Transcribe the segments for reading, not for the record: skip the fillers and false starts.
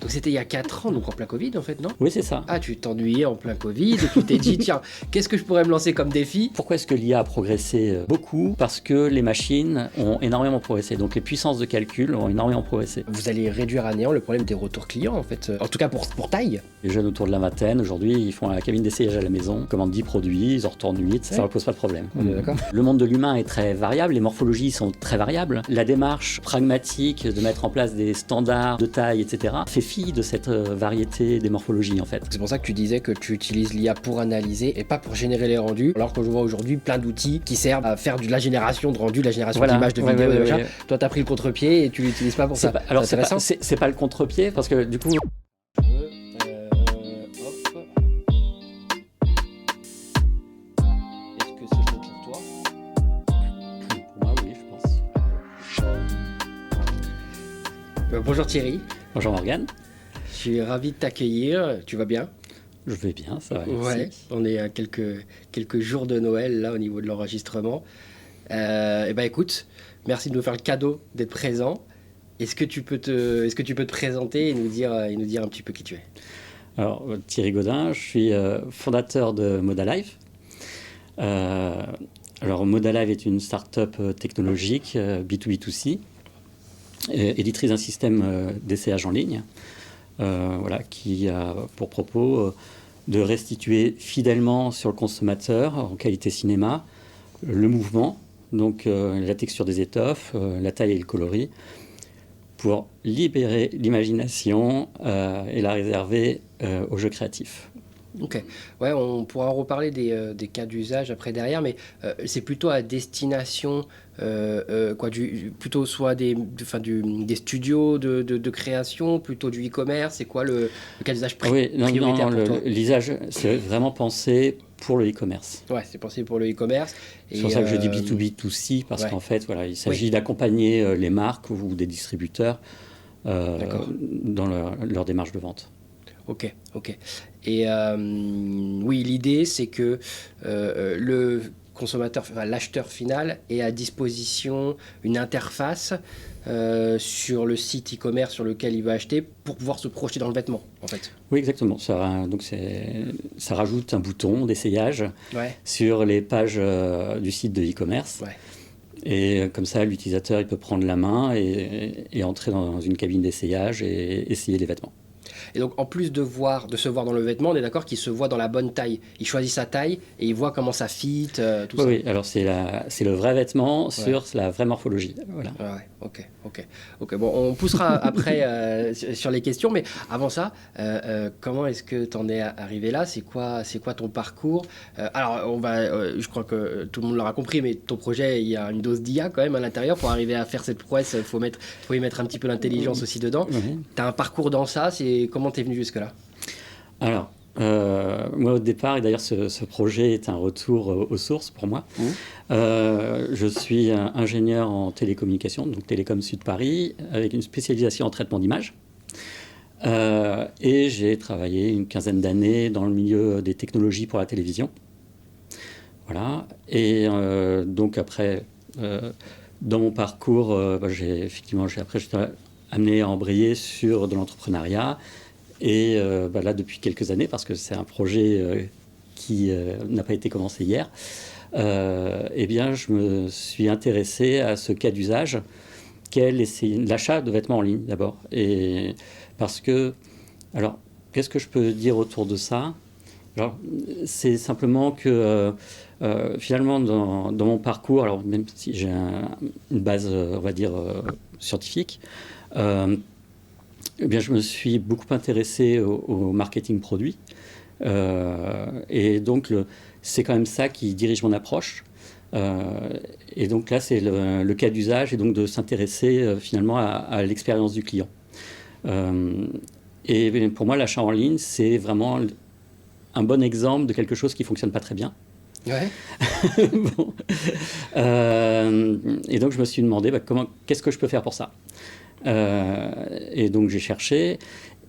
Donc c'était il y a 4 ans, donc en plein Covid en fait, non? Oui, c'est ça. Ah, tu t'ennuyais en plein Covid et tu t'es dit, tiens, qu'est-ce que je pourrais me lancer comme défi? Pourquoi est-ce que l'IA a progressé beaucoup? Parce que les machines ont énormément progressé. Donc les puissances de calcul ont énormément progressé. Vous allez réduire à néant le problème des retours clients en fait, en tout cas pour taille. Les jeunes autour de la vingtaine, aujourd'hui, ils font la cabine d'essayage à la maison, commandent 10 produits, ils en retournent 8, ça ne leur pose pas de problème. On est d'accord. Le monde de l'humain est très variable, les morphologies sont très variables. La démarche pragmatique de mettre en place des standards de taille, etc., fait fi de cette variété des morphologies en fait. C'est pour ça que tu disais que tu utilises l'IA pour analyser et pas pour générer les rendus, alors que je vois aujourd'hui plein d'outils qui servent à faire de la génération de rendus, de la génération d'images, de vidéos, de machin. Toi, t'as pris le contre-pied et tu l'utilises pas pour ça. Alors c'est pas le contre-pied parce que du coup. Est-ce que c'est bon pour toi? Pour moi, oui, je pense. Bonjour Thierry. Bonjour Morgane. Je suis ravi de t'accueillir. Tu vas bien? Je vais bien, ça va. Ouais, Merci. on est à quelques jours de Noël là au niveau de l'enregistrement. Et ben écoute, merci de nous faire le cadeau d'être présent. Est-ce que tu peux te présenter et nous dire un petit peu qui tu es? Alors, Thierry Gaudin, je suis fondateur de Modalive. Alors, Modalive est une start-up technologique B2B2C, éditrice d'un système d'essayage en ligne, qui a pour propos de restituer fidèlement sur le consommateur, en qualité cinéma, le mouvement, donc la texture des étoffes, la taille et le coloris, pour libérer l'imagination et la réserver aux jeux créatifs. Ok, ouais, on pourra reparler des cas d'usage après derrière, mais c'est plutôt à destination, plutôt soit des studios de création, plutôt du e-commerce, c'est quoi le cas d'usage prioritaire pour toi? L'usage, c'est vraiment pensé pour le e-commerce. Ouais, c'est pensé pour le e-commerce. C'est pour ça que je dis B2B2C, parce qu'en fait, il s'agit d'accompagner les marques ou des distributeurs dans leur démarche de vente. Ok. Et oui, l'idée, c'est que le consommateur, l'acheteur final, ait à disposition une interface sur le site e-commerce sur lequel il va acheter pour pouvoir se projeter dans le vêtement, en fait. Oui, exactement. Ça rajoute un bouton d'essayage sur les pages du site de e-commerce. Ouais. Et comme ça, l'utilisateur il peut prendre la main et entrer dans une cabine d'essayage et essayer les vêtements. Et donc, en plus de se voir dans le vêtement, on est d'accord qu'il se voit dans la bonne taille. Il choisit sa taille et il voit comment ça fit, tout ça. Oui, alors c'est le vrai vêtement sur la vraie morphologie. Voilà. Ok. Bon, on poussera après sur les questions, mais avant ça, comment est-ce que tu en es arrivé là? C'est quoi ton parcours? Alors, je crois que tout le monde l'aura compris, mais ton projet, il y a une dose d'IA quand même à l'intérieur. Pour arriver à faire cette prouesse, il faut y mettre un petit peu l'intelligence aussi dedans. Tu as un parcours dans ça, comment t'es venu jusque-là? Alors, moi au départ, et d'ailleurs ce projet est un retour aux sources pour moi. Je suis ingénieur en télécommunication, donc Télécom Sud Paris, avec une spécialisation en traitement d'images. Et j'ai travaillé une quinzaine d'années dans le milieu des technologies pour la télévision. Voilà. Et donc après, dans mon parcours, j'ai été amené à embrayer sur de l'entrepreneuriat. Et là, depuis quelques années, parce que c'est un projet qui n'a pas été commencé hier, je me suis intéressé à ce cas d'usage qu'est l'achat de vêtements en ligne d'abord. Et parce que, alors, qu'est-ce que je peux dire autour de ça? Alors, c'est simplement que finalement, dans mon parcours, alors même si j'ai une base, on va dire, scientifique, je me suis beaucoup intéressé au marketing produit. Et donc, c'est quand même ça qui dirige mon approche. Et donc là, c'est le cas d'usage et donc de s'intéresser finalement à l'expérience du client. Et pour moi, l'achat en ligne, c'est vraiment un bon exemple de quelque chose qui ne fonctionne pas très bien. Ouais. Bon. Et donc, je me suis demandé qu'est-ce que je peux faire pour ça. Et donc j'ai cherché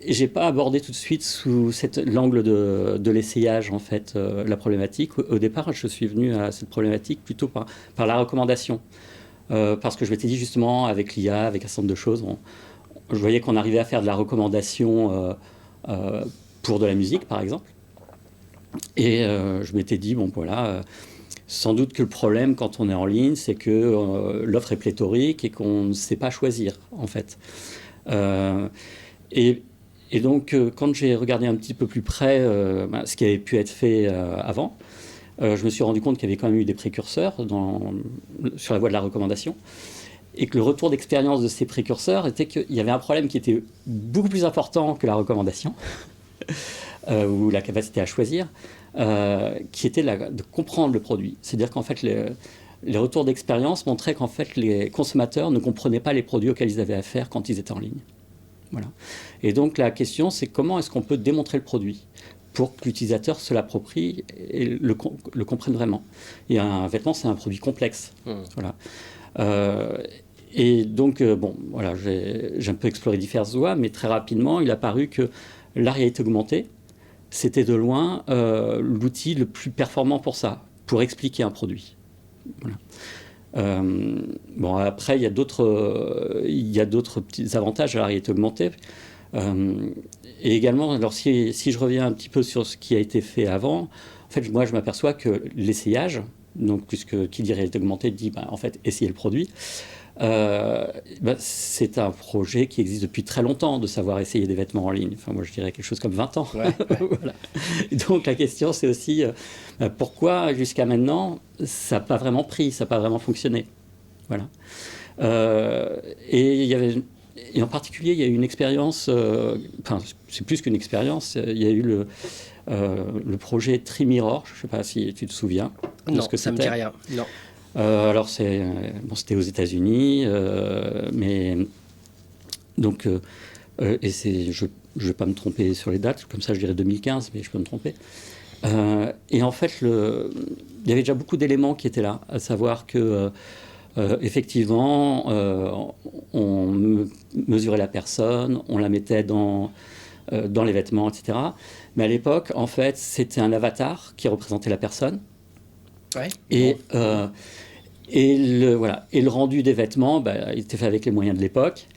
et j'ai pas abordé tout de suite sous l'angle de l'essayage en fait la problématique. Au départ, je suis venu à cette problématique plutôt par la recommandation parce que je m'étais dit justement avec l'IA, avec un certain nombre de choses, je voyais qu'on arrivait à faire de la recommandation pour de la musique, par exemple. Et je m'étais dit, bon voilà, sans doute que le problème quand on est en ligne, c'est que l'offre est pléthorique et qu'on ne sait pas choisir, en fait. Et donc, quand j'ai regardé un petit peu plus près ce qui avait pu être fait avant, je me suis rendu compte qu'il y avait quand même eu des précurseurs sur la voie de la recommandation. Et que le retour d'expérience de ces précurseurs était qu'il y avait un problème qui était beaucoup plus important que la recommandation, ou la capacité à choisir, qui était de comprendre le produit. C'est-à-dire qu'en fait, les retours d'expérience montraient qu'en fait, les consommateurs ne comprenaient pas les produits auxquels ils avaient affaire quand ils étaient en ligne. Voilà. Et donc la question, c'est comment est-ce qu'on peut démontrer le produit pour que l'utilisateur se l'approprie et le comprenne vraiment. Et un vêtement, c'est un produit complexe. Voilà. Et donc, bon, voilà, j'ai un peu exploré diverses voies, mais très rapidement, il a paru que la réalité augmentée, c'était de loin l'outil le plus performant pour ça, pour expliquer un produit. Voilà. Bon, après, il y a d'autres petits avantages à la réalité augmentée. Et également, alors si je reviens un petit peu sur ce qui a été fait avant, en fait, moi, je m'aperçois que l'essayage, donc puisque qui dit réalité augmentée dit, en fait, essayer le produit, c'est un projet qui existe depuis très longtemps, de savoir essayer des vêtements en ligne. Enfin, moi, je dirais quelque chose comme 20 ans. Ouais. Voilà. Donc, la question, c'est aussi pourquoi, jusqu'à maintenant, ça n'a pas vraiment pris, ça n'a pas vraiment fonctionné. Voilà. Et en particulier, il y a eu une expérience, c'est plus qu'une expérience, il y a eu le projet Trimirror, je ne sais pas si tu te souviens de non, ce que ça c'était. me dit rien. Non. Alors, c'était aux États-Unis, mais donc, et je ne vais pas me tromper sur les dates, comme ça je dirais 2015, mais je peux me tromper. Et en fait, il y avait déjà beaucoup d'éléments qui étaient là, à savoir que effectivement, on mesurait la personne, on la mettait dans les vêtements, etc. Mais à l'époque, en fait, c'était un avatar qui représentait la personne. Ouais. Et le rendu des vêtements, il était fait avec les moyens de l'époque.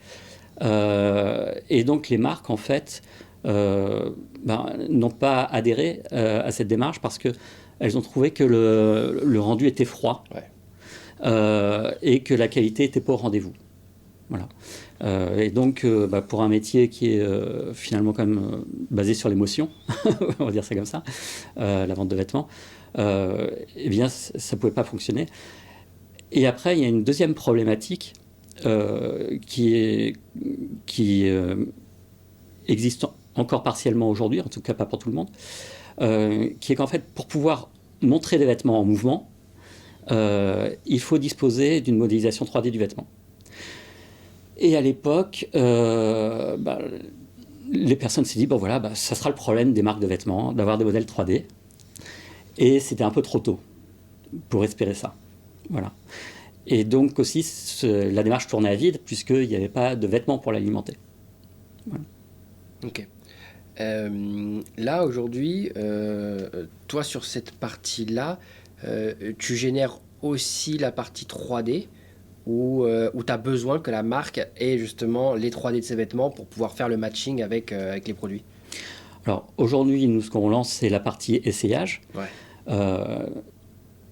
Et donc les marques, en fait, n'ont pas adhéré à cette démarche parce qu'elles ont trouvé que le rendu était froid. Ouais. Et que la qualité n'était pas au rendez-vous. Voilà. Et donc, pour un métier qui est finalement quand même basé sur l'émotion, on va dire ça comme ça, la vente de vêtements, eh bien, ça ne pouvait pas fonctionner. Et après, il y a une deuxième problématique qui existe encore partiellement aujourd'hui, en tout cas pas pour tout le monde, qui est qu'en fait, pour pouvoir montrer des vêtements en mouvement, il faut disposer d'une modélisation 3D du vêtement. Et à l'époque, les personnes s'est dit, ça sera le problème des marques de vêtements, d'avoir des modèles 3D. Et c'était un peu trop tôt pour espérer ça. Voilà. Et donc aussi, la démarche tournait à vide, puisqu'il n'y avait pas de vêtements pour l'alimenter. Voilà. Ok. Là, aujourd'hui, toi, sur cette partie-là, tu génères aussi la partie 3D où tu as besoin que la marque ait justement les 3D de ses vêtements pour pouvoir faire le matching avec les produits. Alors aujourd'hui, nous, ce qu'on lance, c'est la partie essayage. Ouais.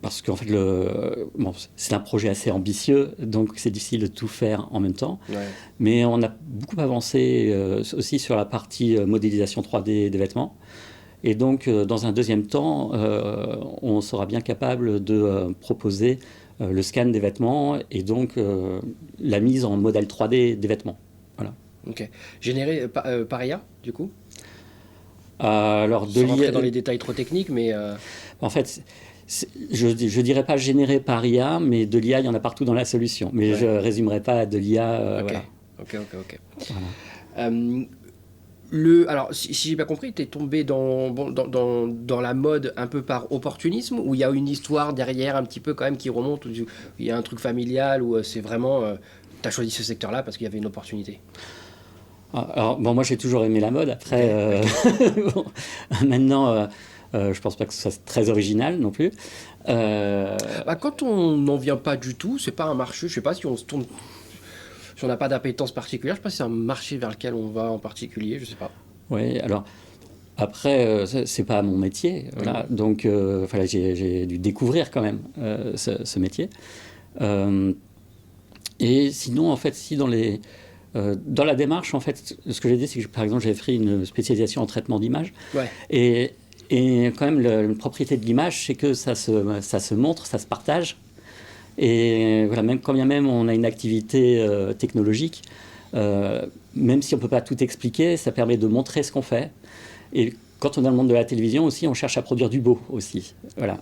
Parce qu'en fait, c'est un projet assez ambitieux, donc c'est difficile de tout faire en même temps. Ouais. Mais on a beaucoup avancé aussi sur la partie modélisation 3D des vêtements. Et donc, dans un deuxième temps, on sera bien capable de proposer le scan des vêtements et donc la mise en modèle 3D des vêtements. Voilà. Ok. Généré par IA, du coup alors, sans rentrer dans les détails trop techniques, mais... En fait, je dirais pas généré par IA, mais de l'IA, il y en a partout dans la solution. Mais ouais. Je résumerai pas de l'IA. Ok. Voilà. Ok. Voilà. Alors, si j'ai bien compris, tu es tombé dans la mode un peu par opportunisme, ou il y a une histoire derrière un petit peu quand même qui remonte, où il y a un truc familial, où c'est vraiment... tu as choisi ce secteur-là parce qu'il y avait une opportunité. Alors, moi j'ai toujours aimé la mode. Après, bon, maintenant, je pense pas que ce soit très original non plus. Quand on n'en vient pas du tout, c'est pas un marché, je sais pas si on se tourne... si on n'a pas d'appétence particulière, je ne sais pas si c'est un marché vers lequel on va en particulier, je ne sais pas. Oui, alors après, c'est pas mon métier, voilà. Donc j'ai dû découvrir quand même ce métier. Et sinon, en fait, si dans la démarche, en fait, ce que j'ai dit, c'est que par exemple, j'avais fait une spécialisation en traitement d'image. Ouais. Et quand même, la propriété de l'image, c'est que ça se montre, ça se partage. Et voilà, même quand bien même on a une activité technologique, même si on ne peut pas tout expliquer, ça permet de montrer ce qu'on fait. Et quand on est dans le monde de la télévision aussi, on cherche à produire du beau aussi. Voilà.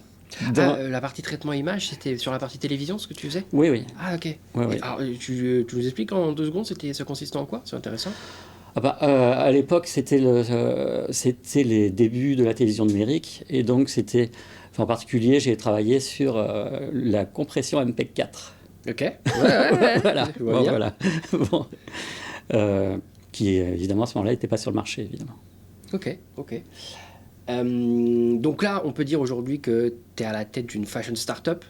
La partie traitement image, c'était sur la partie télévision ce que tu faisais? Oui, oui. Ah, ok. Oui. Alors, tu nous expliques en 2 secondes, ça consistait en quoi? C'est intéressant. À l'époque, c'était les débuts de la télévision numérique. Et donc, en particulier, j'ai travaillé sur la compression MPEG-4. Ok. Ouais. Voilà. Je vois bien. Voilà. Bon. Qui, évidemment, à ce moment-là, n'était pas sur le marché, évidemment. Ok. Donc là, on peut dire aujourd'hui que tu es à la tête d'une fashion startup.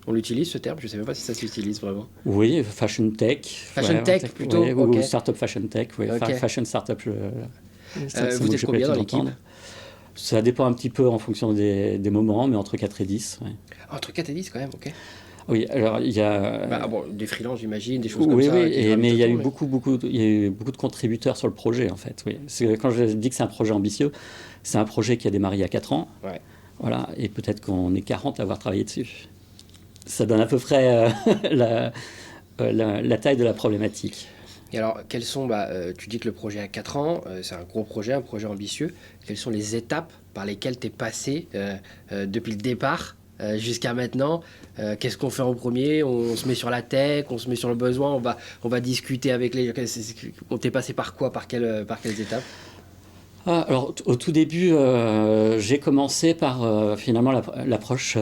On l'utilise ce terme? Je ne sais même pas si ça s'utilise vraiment. Oui, fashion tech. Fashion tech plutôt, ouais, ok. Ou startup fashion tech, oui. Okay. Fashion startup. Vous êtes combien dans l'équipe? Ça dépend un petit peu en fonction des moments, mais entre 4 et 10. Ouais. Entre 4 et 10 quand même, ok. Oui, alors il y a... des freelances, j'imagine, des choses comme ça. Oui, mais il y a eu beaucoup de contributeurs sur le projet, en fait. Oui. Quand je dis que c'est un projet ambitieux, c'est un projet qui a démarré il y a 4 ans. Ouais. Voilà, et peut-être qu'on est 40 à avoir travaillé dessus. Ça donne à peu près la taille de la problématique. Et alors, quelles sont, tu dis que le projet a 4 ans, c'est un gros projet, un projet ambitieux. Quelles sont les étapes par lesquelles tu es passé depuis le départ jusqu'à maintenant? Qu'est-ce qu'on fait en premier? On se met sur la tech, on se met sur le besoin, on va discuter avec les... On t'est passé par quoi? Par quelles étapes? Alors, au tout début, j'ai commencé par finalement l'approche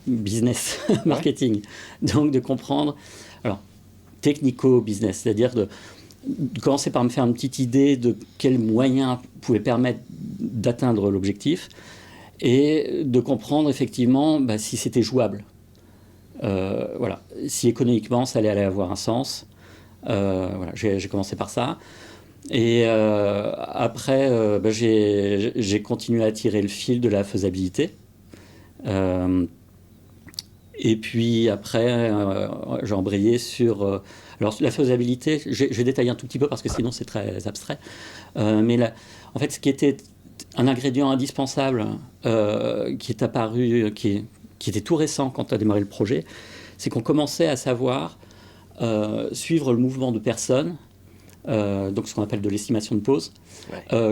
business, marketing. Donc, de comprendre, alors, technico-business, c'est-à-dire de commencer par me faire une petite idée de quels moyens pouvaient permettre d'atteindre l'objectif et de comprendre effectivement si c'était jouable. Voilà. Si économiquement, ça allait avoir un sens. Voilà. J'ai commencé par ça. Et après, j'ai continué à tirer le fil de la faisabilité. Et puis après, j'ai embrayé sur... alors la faisabilité, je détaille un tout petit peu parce que sinon c'est très abstrait. Mais en fait, ce qui était un ingrédient indispensable qui est apparu, qui était tout récent quand on a démarré le projet, c'est qu'on commençait à savoir suivre le mouvement de personnes, donc ce qu'on appelle de l'estimation de pose,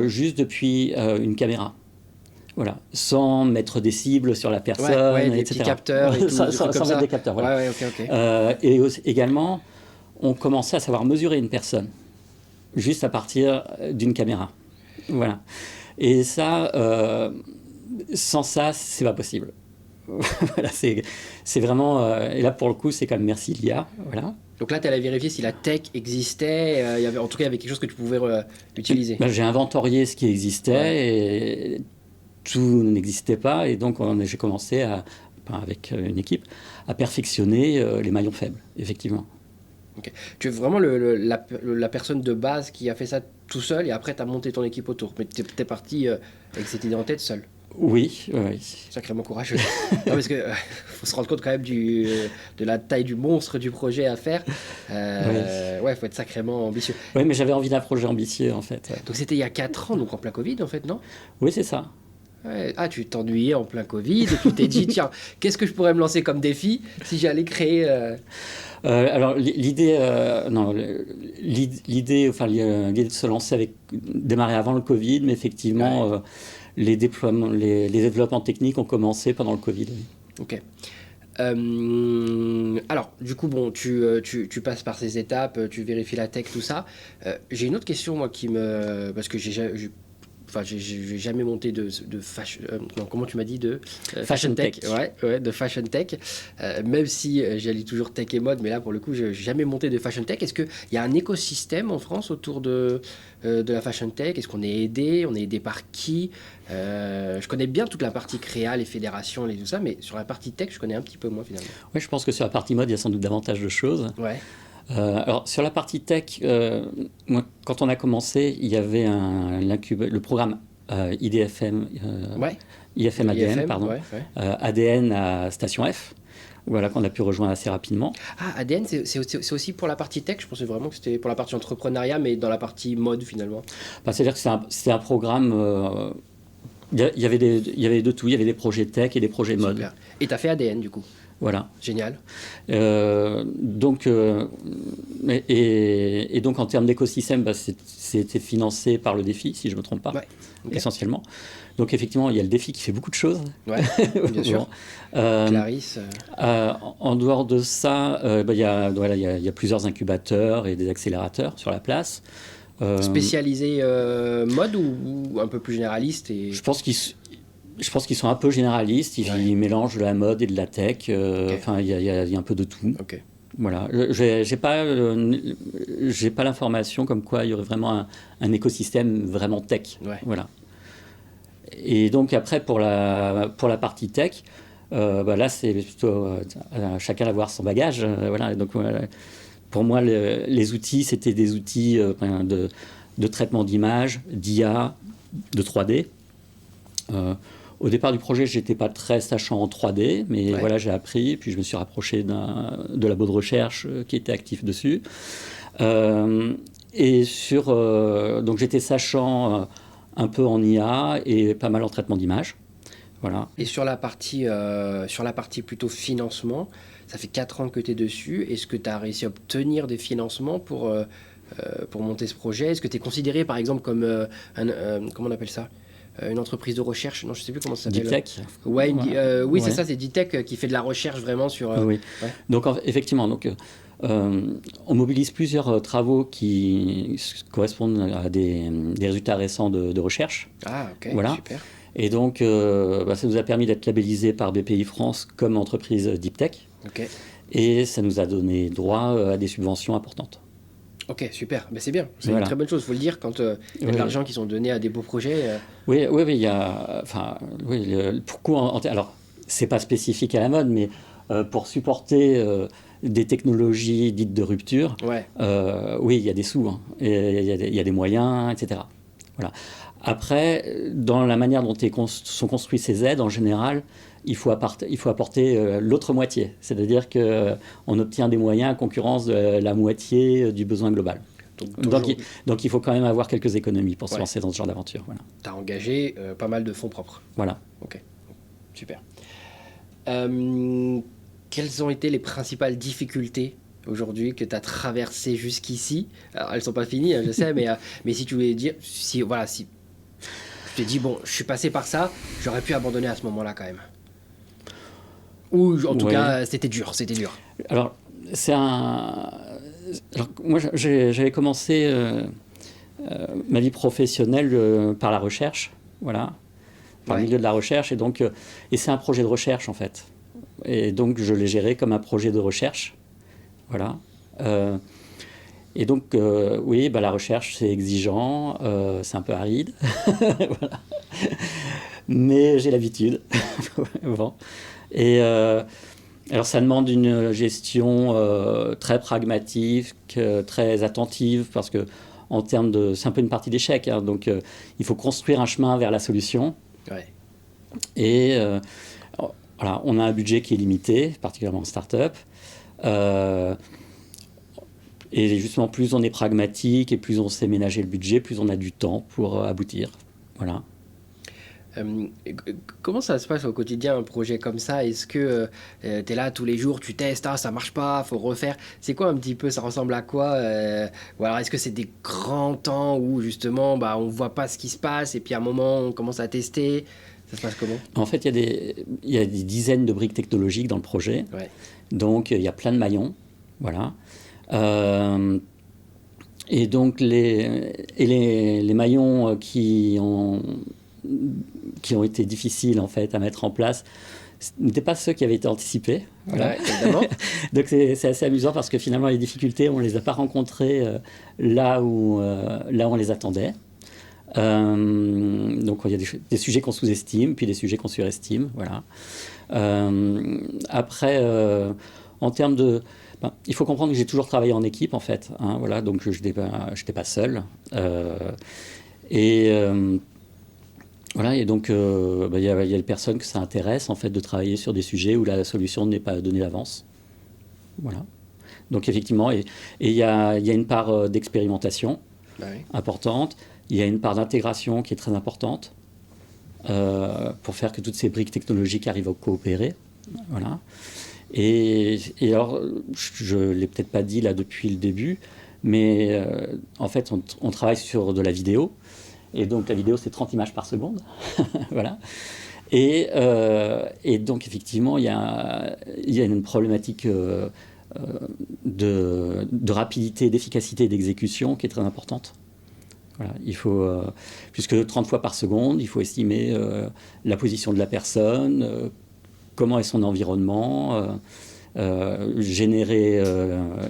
juste depuis une caméra. Voilà, sans mettre des cibles sur la personne, des etc. Petits capteurs et tout, sans mettre des capteurs, voilà. Ok. Et également, on commençait à savoir mesurer une personne, juste à partir d'une caméra. Voilà. Et ça, sans ça, c'est pas possible. Voilà, c'est vraiment... et là, pour le coup, c'est quand même merci l'IA. Voilà. Donc là, tu allais vérifier si la tech existait, en tout cas, il y avait quelque chose que tu pouvais utiliser. J'ai inventorié ce qui existait et tout n'existait pas. Et donc, j'ai commencé, avec une équipe, à perfectionner les maillons faibles, effectivement. Okay. Tu es vraiment la personne de base qui a fait ça tout seul et après, tu as monté ton équipe autour. Mais tu es parti avec cette idée en tête seul. Oui. Sacrément courageux. Non, parce que faut se rendre compte quand même de la taille du monstre du projet à faire. Faut être sacrément ambitieux. Oui, mais j'avais envie d'un projet ambitieux, en fait. Ouais. Donc c'était il y a 4 ans, donc en plein Covid, en fait, non? Oui, c'est ça. Ouais. Ah, tu t'ennuyais en plein Covid et tu t'es dit, tiens, qu'est-ce que je pourrais me lancer comme défi si j'allais créer... Alors l'idée de se lancer démarrer avant le Covid, mais effectivement les développements techniques ont commencé pendant le Covid. Ok. Alors, du coup, bon, tu passes par ces étapes, tu vérifies la tech, tout ça. J'ai une autre question, moi, parce que j'ai jamais monté de fashion... non, comment tu m'as dit fashion tech. Ouais, de fashion tech. Même si j'allie toujours tech et mode, mais là, pour le coup, je n'ai jamais monté de fashion tech. Est-ce qu'il y a un écosystème en France autour de la fashion tech? Est-ce qu'on est aidé? On est aidé par qui? Je connais bien toute la partie créa, les fédérations et tout ça, mais sur la partie tech, je connais un petit peu moins, finalement. Oui, je pense que sur la partie mode, il y a sans doute davantage de choses. Ouais. Alors, sur la partie tech, moi, quand on a commencé, il y avait le programme IDFM, Ouais, IFM ADN, IFM, pardon, ouais. ADN à Station F, voilà, qu'on a pu rejoindre assez rapidement. Ah, ADN, c'est aussi pour la partie tech. Je pensais vraiment que c'était pour la partie entrepreneuriat, mais dans la partie mode finalement. Enfin, c'est-à-dire que c'est un programme. Il y avait de tout. Il y avait des projets tech et des projets mode. Super. Et t'as fait ADN du coup. Voilà. Génial. Donc, et donc en termes d'écosystème, bah, c'était financé par le défi, si je ne me trompe pas, Ouais. Ok. essentiellement. Donc effectivement, il y a le défi qui fait beaucoup de choses. Ouais, bien sûr. Euh, Clarisse. En dehors de ça, bah, voilà, il y a plusieurs incubateurs et des accélérateurs sur la place. Spécialisé mode ou un peu plus généraliste et... Je pense qu'ils sont un peu généralistes. Ils mélangent de la mode et de la tech. Enfin, il y a un peu de tout. Ok. Voilà. J'ai pas l'information comme quoi il y aurait vraiment un écosystème vraiment tech. Ouais. Voilà. Et donc après pour la partie tech, bah là c'est plutôt chacun d'avoir son bagage. Voilà. Donc pour moi les outils c'était des outils de traitement d'image, d'IA, de 3D. Au départ du projet, je n'étais pas très sachant en 3D, mais voilà, j'ai appris, puis je me suis rapproché de labo de recherche qui était actif dessus. Donc j'étais sachant un peu en IA et pas mal en traitement d'image. Voilà. Et sur la partie plutôt financement, ça fait 4 ans que tu es dessus. Est-ce que tu as réussi à obtenir des financements pour monter ce projet? Est-ce que tu es considéré par exemple comme comment on appelle ça? Une entreprise de recherche, non, je sais plus comment ça s'appelle. Deep Tech. Ouais, oui, c'est Ouais. ça, c'est Deep Tech qui fait de la recherche vraiment sur. Oui. Ouais. Donc effectivement, on mobilise plusieurs travaux qui correspondent à des résultats récents de recherche. Ah, ok, Voilà. super. Et donc, ça nous a permis d'être labellisé par BPI France comme entreprise Deep Tech. Ok. Et ça nous a donné droit à des subventions importantes. Ok, super. Mais c'est bien. C'est Voilà. une très bonne chose. Il faut le dire quand il y a de l'argent qui sont donnés à des beaux projets. Oui, il y a. Enfin, oui, pourquoi alors, c'est pas spécifique à la mode, mais pour supporter des technologies dites de rupture, Ouais. oui, il y a des sous, hein, et il y a des moyens, etc. Voilà. Après, dans la manière dont sont construites ces aides, en général, il faut apporter l'autre moitié. C'est-à-dire qu'on obtient des moyens à concurrence de la moitié du besoin global. Donc il faut quand même avoir quelques économies pour se lancer dans ce genre d'aventure. Voilà. Tu as engagé pas mal de fonds propres. Voilà. Ok, super. Quelles ont été les principales difficultés aujourd'hui que tu as traversées jusqu'ici? Alors, elles ne sont pas finies, je sais, mais si tu voulais dire, si je t'ai dit, bon, je suis passé par ça, j'aurais pu abandonner à ce moment-là quand même. Ou en tout cas, c'était dur. Alors, moi, j'avais commencé ma vie professionnelle par la recherche, voilà, par le milieu de la recherche, et c'est un projet de recherche en fait. Et donc, je l'ai géré comme un projet de recherche, voilà. Et donc, oui, la recherche, c'est exigeant, c'est un peu aride, voilà. Mais j'ai l'habitude. Bon. Et alors, ça demande une gestion très pragmatique, très attentive, parce que en termes c'est un peu une partie d'échec, hein, donc il faut construire un chemin vers la solution. Ouais. Et voilà, on a un budget qui est limité, particulièrement en start-up. Et justement, plus on est pragmatique et plus on sait ménager le budget, plus on a du temps pour aboutir. Voilà. Comment ça se passe au quotidien, un projet comme ça? Est-ce que tu es là tous les jours, tu testes, ça marche pas, faut refaire? C'est quoi un petit peu, ça ressemble à quoi? Ou alors est-ce que c'est des grands temps où justement on voit pas ce qui se passe et puis à un moment on commence à tester? Ça se passe comment? En fait, il y a des dizaines de briques technologiques dans le projet. Ouais. Donc, il y a plein de maillons. Voilà. Et donc, les maillons qui ont été difficiles en fait à mettre en place n'étaient pas ceux qui avaient été anticipés. Voilà. Ouais, évidemment. Donc c'est assez amusant parce que finalement les difficultés on les a pas rencontrées là où on les attendait. Donc il y a des sujets qu'on sous-estime puis des sujets qu'on surestime. Voilà. Après en termes Il faut comprendre que j'ai toujours travaillé en équipe, en fait. Hein, voilà, donc je n'étais pas seul. Voilà, et donc il y a des personnes que ça intéresse, en fait, de travailler sur des sujets où la solution n'est pas donnée d'avance. Voilà. Donc effectivement, et il y a une part d'expérimentation importante, il y a une part d'intégration qui est très importante pour faire que toutes ces briques technologiques arrivent à coopérer. Voilà. Et alors, je ne l'ai peut-être pas dit là depuis le début, mais en fait, on travaille sur de la vidéo. Et donc, la vidéo, c'est 30 images par seconde. Voilà. Et donc, effectivement, il y a une problématique de rapidité, d'efficacité d'exécution qui est très importante. Voilà, il faut, puisque 30 fois par seconde, il faut estimer la position de la personne, comment est son environnement, générer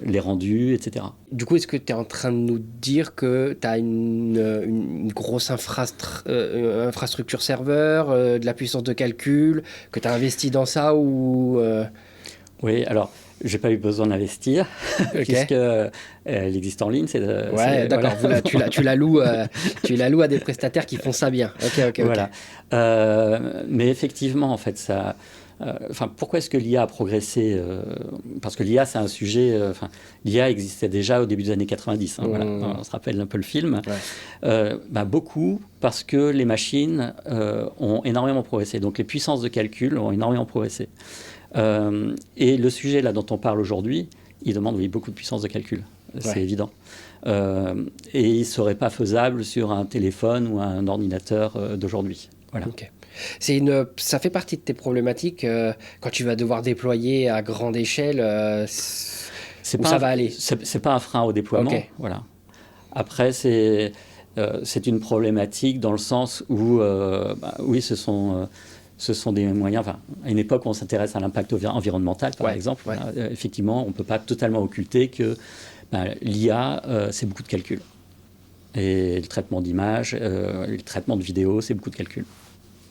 les rendus, etc. Du coup, est-ce que tu es en train de nous dire que tu as une grosse infrastructure serveur, de la puissance de calcul, que tu as investi dans ça ou Oui, alors, j'ai pas eu besoin d'investir, puisque elle existe en ligne. D'accord, voilà. tu la loues à des prestataires qui font ça bien. Ok. Voilà. Mais effectivement, en fait, ça... pourquoi est-ce que l'IA a progressé parce que l'IA, c'est un sujet... l'IA existait déjà au début des années 90. Hein, voilà. On se rappelle un peu le film. Beaucoup parce que les machines ont énormément progressé. Donc, les puissances de calcul ont énormément progressé. Et le sujet là dont on parle aujourd'hui, il demande beaucoup de puissance de calcul. C'est évident. Et il ne serait pas faisable sur un téléphone ou un ordinateur d'aujourd'hui. Voilà. Okay. Ça fait partie de tes problématiques quand tu vas devoir déployer à grande échelle. Ça va aller. C'est pas un frein au déploiement. Okay. Voilà. Après, c'est une problématique dans le sens où, oui, ce sont des moyens. À une époque où on s'intéresse à l'impact environnemental, par exemple, effectivement, on ne peut pas totalement occulter que l'IA, c'est beaucoup de calcul. Et le traitement d'images, le traitement de vidéos, c'est beaucoup de calcul.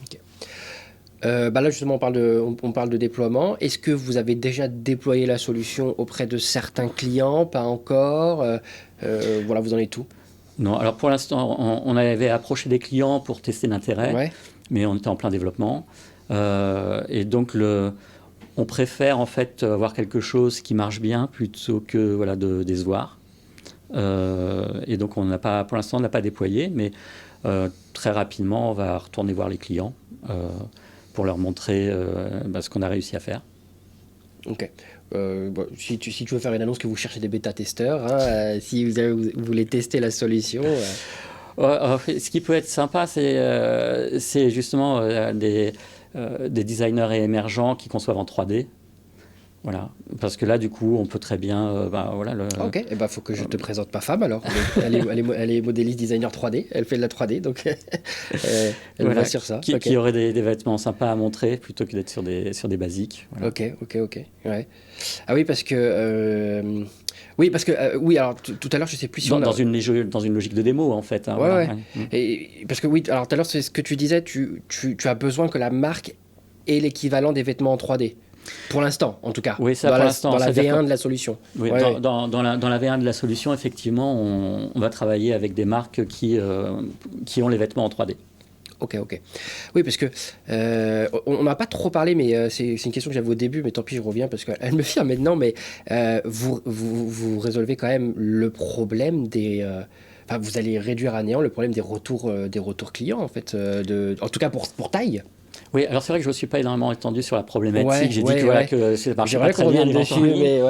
Okay. Là, justement, on parle de déploiement. Est-ce que vous avez déjà déployé la solution auprès de certains clients? Pas encore. Voilà, vous en êtes où? Non, alors pour l'instant, on avait approché des clients pour tester l'intérêt, mais on était en plein développement. Et donc, on préfère en fait avoir quelque chose qui marche bien plutôt que de décevoir. Et donc, pour l'instant, on n'a pas déployé, mais très rapidement, on va retourner voir les clients pour leur montrer ce qu'on a réussi à faire. Ok. Si tu veux faire une annonce que vous cherchez des bêta-testeurs, si vous voulez tester la solution... ce qui peut être sympa, c'est justement des designers émergents qui conçoivent en 3D. Voilà, parce que là, du coup, on peut très bien... Ok, il faut que je te présente ma femme, alors. Elle est modéliste designer 3D, elle fait de la 3D, donc elle va sur ça. Qui aurait des vêtements sympas à montrer, plutôt que d'être sur des basiques. Voilà. Ok. Ouais. Ah oui, parce que... alors tout à l'heure, je sais plus si dans une logique de démo, en fait. Hein, ouais. Et, parce que oui, alors tout à l'heure, c'est ce que tu disais, tu as besoin que la marque ait l'équivalent des vêtements en 3D. Pour l'instant, en tout cas. Oui, ça, pour l'instant. Dans la V1 de la solution. Oui, dans la V1 de la solution, effectivement, on va travailler avec des marques qui ont les vêtements en 3D. Ok. Oui, parce que on n'a pas trop parlé, mais c'est une question que j'avais au début, mais tant pis, je reviens parce qu'elle me vient maintenant. Mais vous résolvez quand même le problème des... vous allez réduire à néant le problème des retours clients, en fait, en tout cas pour taille. Oui, alors c'est vrai que je ne me suis pas énormément étendu sur la problématique. J'ai dit que ça marchait pas très bien dessus, mais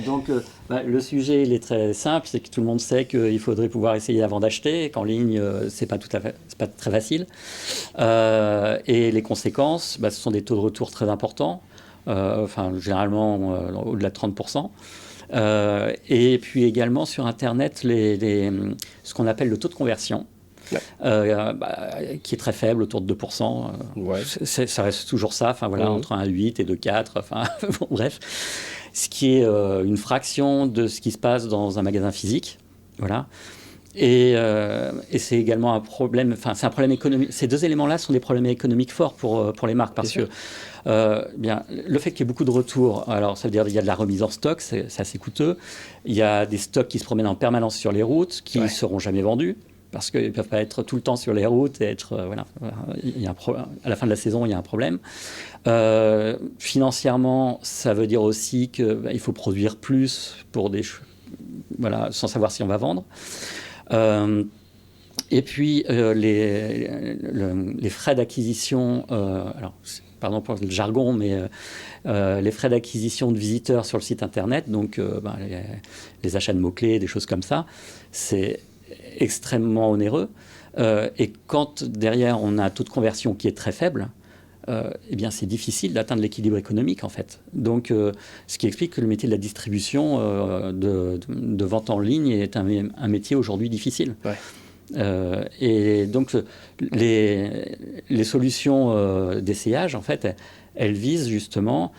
donc, le sujet, il est très simple, c'est que tout le monde sait qu'il faudrait pouvoir essayer avant d'acheter, qu'en ligne, c'est pas très facile. Et les conséquences, ce sont des taux de retour très importants, généralement au-delà de 30%. Et puis également sur Internet, ce qu'on appelle le taux de conversion. Qui est très faible, autour de 2%. Ça reste toujours ça, entre 1,8 et 2,4, bref. Ce qui est une fraction de ce qui se passe dans un magasin physique. Voilà. Et c'est également un problème, enfin c'est un problème économique. Ces deux éléments-là sont des problèmes économiques forts pour les marques parce que bien, le fait qu'il y ait beaucoup de retours, alors ça veut dire qu'il y a de la remise en stock, c'est assez coûteux. Il y a des stocks qui se promènent en permanence sur les routes, qui ne seront jamais vendus. Parce qu'ils ne peuvent pas être tout le temps sur les routes et être. Voilà, il y a à la fin de la saison, il y a un problème. Financièrement, ça veut dire aussi qu'il faut produire plus pour voilà, sans savoir si on va vendre. Et puis, les frais d'acquisition, alors, pardon pour le jargon, mais les frais d'acquisition de visiteurs sur le site internet, donc les achats de mots-clés, des choses comme ça, c'est extrêmement onéreux. Et quand derrière on a un taux de conversion qui est très faible, eh bien c'est difficile d'atteindre l'équilibre économique en fait. Donc ce qui explique que le métier de la distribution de vente en ligne est un métier aujourd'hui difficile. Et donc les solutions d'essayage en fait elles visent justement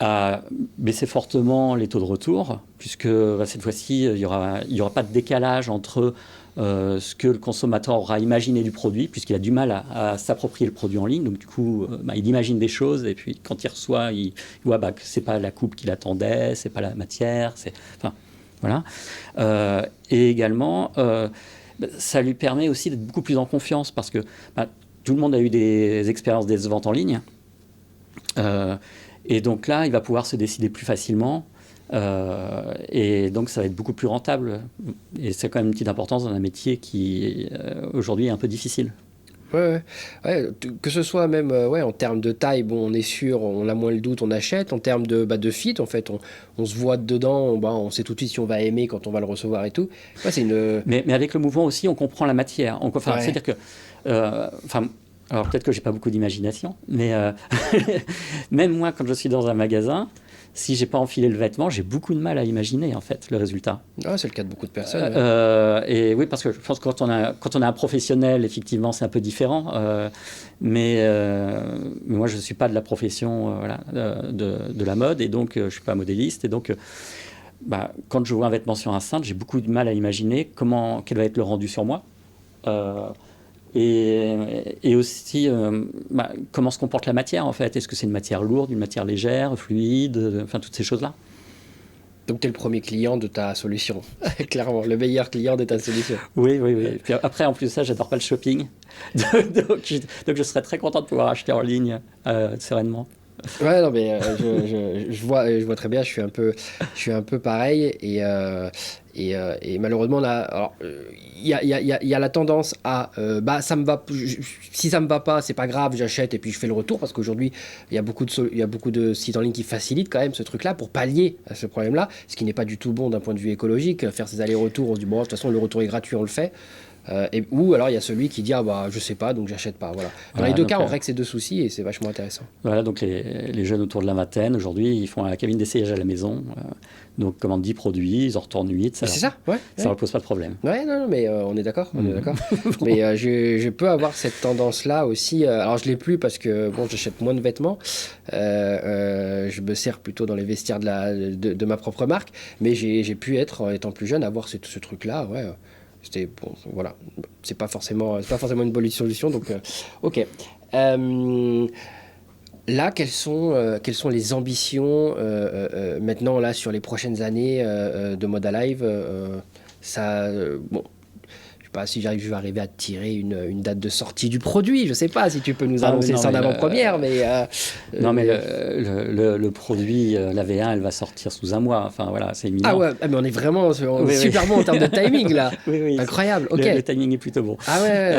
à baisser fortement les taux de retour, puisque cette fois-ci, il y aura pas de décalage entre ce que le consommateur aura imaginé du produit, puisqu'il a du mal à s'approprier le produit en ligne. Donc du coup, il imagine des choses, et puis quand il reçoit, il voit que ce n'est pas la coupe qu'il attendait, ce n'est pas la matière. Enfin, voilà. Et également, ça lui permet aussi d'être beaucoup plus en confiance, parce que tout le monde a eu des expériences décevantes en ligne. Et donc là, il va pouvoir se décider plus facilement. Et donc, ça va être beaucoup plus rentable. Et c'est quand même une petite importance dans un métier qui, aujourd'hui, est un peu difficile. Ouais. Que ce soit même en termes de taille, bon, on est sûr, on a moins le doute, on achète. En termes de fit, en fait, on se voit dedans, on sait tout de suite si on va aimer quand on va le recevoir et tout. C'est mais avec le mouvement aussi, on comprend la matière. C'est-à-dire que... alors peut-être que j'ai pas beaucoup d'imagination, mais même moi, quand je suis dans un magasin, si j'ai pas enfilé le vêtement, j'ai beaucoup de mal à imaginer en fait le résultat. C'est le cas de beaucoup de personnes. Et oui, parce que je pense que quand on a un professionnel, effectivement, c'est un peu différent. Mais moi, je suis pas de la profession de la mode, et donc je suis pas modéliste, et donc quand je vois un vêtement sur un cintre, j'ai beaucoup de mal à imaginer quel va être le rendu sur moi. Et aussi comment se comporte la matière en fait. Est-ce que c'est une matière lourde, une matière légère, fluide, enfin toutes ces choses-là. Donc tu es le premier client de ta solution, clairement, le meilleur client de ta solution. Oui. Puis après, en plus de ça, j'adore pas le shopping. donc je serais très content de pouvoir acheter en ligne sereinement. Ouais, non, mais je vois très bien, je suis un peu pareil, et malheureusement là, il y a la tendance à ça me va, si ça me va pas, c'est pas grave, j'achète et puis je fais le retour, parce qu'aujourd'hui il y a beaucoup de sites en ligne qui facilitent quand même ce truc-là pour pallier à ce problème-là, ce qui n'est pas du tout bon d'un point de vue écologique. Faire ces allers-retours, on se dit bon, de toute façon le retour est gratuit, on le fait. Ou alors il y a celui qui dit je sais pas, donc j'achète pas. Voilà. Dans les deux cas, on règle ces deux soucis, et c'est vachement intéressant. Voilà, donc les jeunes autour de la vingtaine aujourd'hui, ils font la cabine d'essayage à la maison, donc commandent 10 produits, ils en retournent 8. C'est ça, ouais. Ça ne pose pas de problème. Ouais, non, mais on est d'accord. Mais je peux avoir cette tendance-là aussi. Alors je l'ai plus parce que j'achète moins de vêtements. Je me sers plutôt dans les vestiaires de ma propre marque, mais j'ai pu étant plus jeune, avoir ce truc-là, ouais. C'était bon, voilà, c'est pas forcément une bonne solution, donc ok. Là, quelles sont les ambitions maintenant là sur les prochaines années de Modalive? Je sais pas si je vais arriver à tirer une date de sortie du produit. Je sais pas si tu peux nous annoncer ça en avant-première, mais non, mais le produit, la V1, elle va sortir sous un mois. Enfin voilà, c'est imminent. Ah ouais, mais on est vraiment super bon en termes de timing là. Oui. Incroyable. Ok. Le timing est plutôt bon. Ah ouais.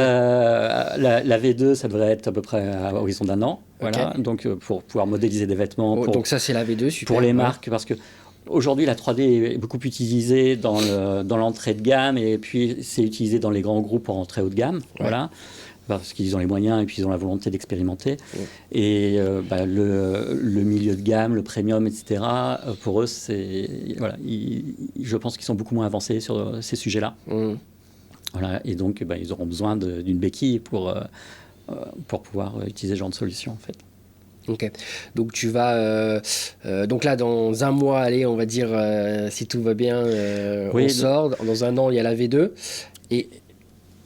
La V2, ça devrait être à peu près à horizon d'un an. Voilà. Donc pour pouvoir modéliser des vêtements. Donc ça c'est la V2, super. Pour les marques, parce que aujourd'hui, la 3D est beaucoup utilisée dans l'entrée de gamme, et puis c'est utilisé dans les grands groupes pour entrer haut de gamme, voilà, parce qu'ils ont les moyens et puis ils ont la volonté d'expérimenter. Et le milieu de gamme, le premium, etc., pour eux, je pense qu'ils sont beaucoup moins avancés sur ces sujets-là. Voilà, et donc ils auront besoin d'une béquille pour pouvoir utiliser ce genre de solution, en fait. Ok. Donc tu vas donc là dans un mois, allez, on va dire si tout va bien, on Oui, sort. Dans un an, il y a la V2 et